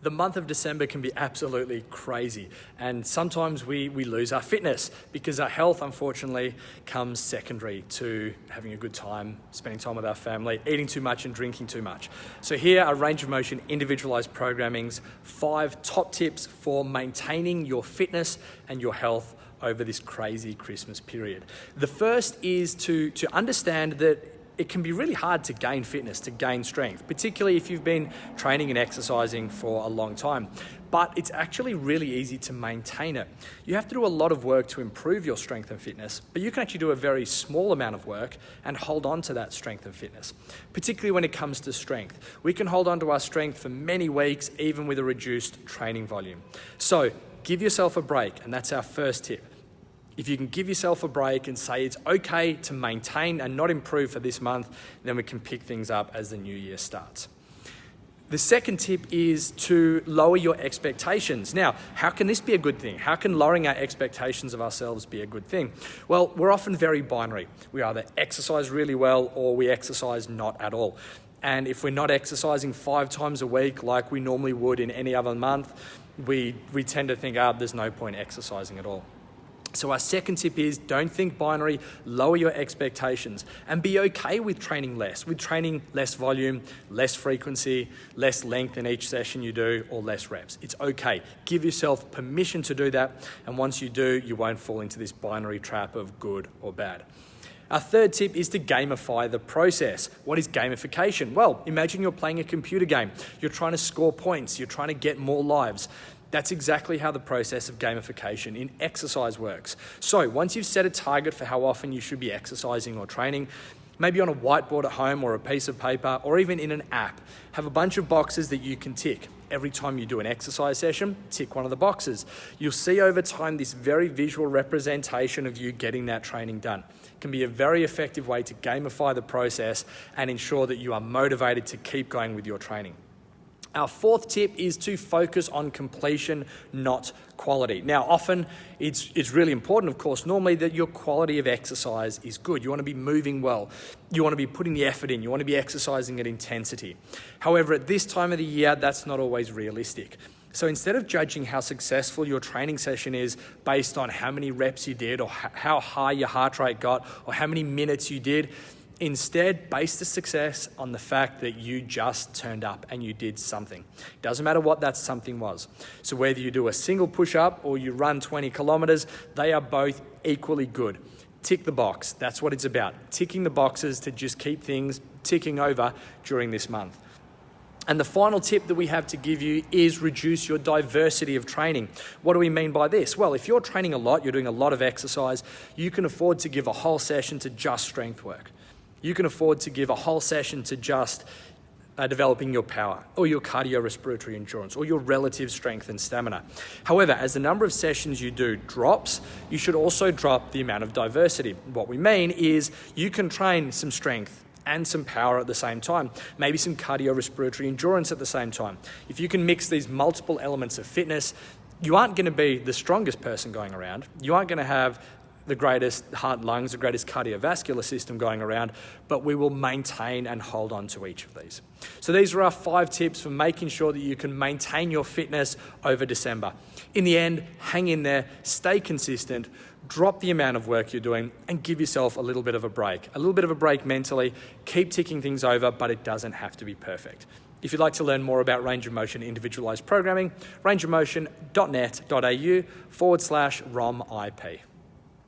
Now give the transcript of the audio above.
The month of December can be absolutely crazy, and sometimes we lose our fitness because our health, unfortunately, comes secondary to having a good time, spending time with our family, eating too much and drinking too much. So here are Range of Motion Individualized Programming's 5 top tips for maintaining your fitness and your health over this crazy Christmas period. The first is to understand that it can be really hard to gain fitness, to gain strength, particularly if you've been training and exercising for a long time. But it's actually really easy to maintain it. You have to do a lot of work to improve your strength and fitness, but you can actually do a very small amount of work and hold on to that strength and fitness, particularly when it comes to strength. We can hold on to our strength for many weeks, even with a reduced training volume. So give yourself a break, and that's our first tip. If you can give yourself a break and say it's okay to maintain and not improve for this month, then we can pick things up as the new year starts. The second tip is to lower your expectations. Now, how can this be a good thing? How can lowering our expectations of ourselves be a good thing? Well, we're often very binary. We either exercise really well or we exercise not at all. And if we're not exercising 5 times a week like we normally would in any other month, we tend to think, there's no point exercising at all. So our second tip is don't think binary, lower your expectations and be okay with training less volume, less frequency, less length in each session you do, or less reps. It's okay. Give yourself permission to do that, and once you do, you won't fall into this binary trap of good or bad. Our third tip is to gamify the process. What is gamification? Well, imagine you're playing a computer game. You're trying to score points. You're trying to get more lives. That's exactly how the process of gamification in exercise works. So once you've set a target for how often you should be exercising or training, maybe on a whiteboard at home or a piece of paper or even in an app, have a bunch of boxes that you can tick. Every time you do an exercise session, tick one of the boxes. You'll see over time this very visual representation of you getting that training done. It can be a very effective way to gamify the process and ensure that you are motivated to keep going with your training. Our fourth tip is to focus on completion, not quality. Now, often it's really important, of course, normally that your quality of exercise is good. You want to be moving well. You want to be putting the effort in. You want to be exercising at intensity. However, at this time of the year, that's not always realistic. So instead of judging how successful your training session is based on how many reps you did or how high your heart rate got or how many minutes you did, instead, base the success on the fact that you just turned up and you did something. Doesn't matter what that something was. So whether you do a single push-up or you run 20 kilometers, they are both equally good. Tick the box. That's what it's about. Ticking the boxes to just keep things ticking over during this month. And the final tip that we have to give you is reduce your diversity of training. What do we mean by this? Well, if you're training a lot, you're doing a lot of exercise, you can afford to give a whole session to just strength work. You can afford to give a whole session to just developing your power or your cardiorespiratory endurance or your relative strength and stamina. However, as the number of sessions you do drops, you should also drop the amount of diversity. What we mean is you can train some strength and some power at the same time, maybe some cardiorespiratory endurance at the same time. If you can mix these multiple elements of fitness, you aren't going to be the strongest person going around. You aren't going to have the greatest heart, lungs, the greatest cardiovascular system going around, but we will maintain and hold on to each of these. So these are our 5 tips for making sure that you can maintain your fitness over December. In the end, hang in there, stay consistent, drop the amount of work you're doing, and give yourself a little bit of a break. A little bit of a break mentally, keep ticking things over, but it doesn't have to be perfect. If you'd like to learn more about Range of Motion Individualized Programming, rangeofmotion.net.au/ROMIP.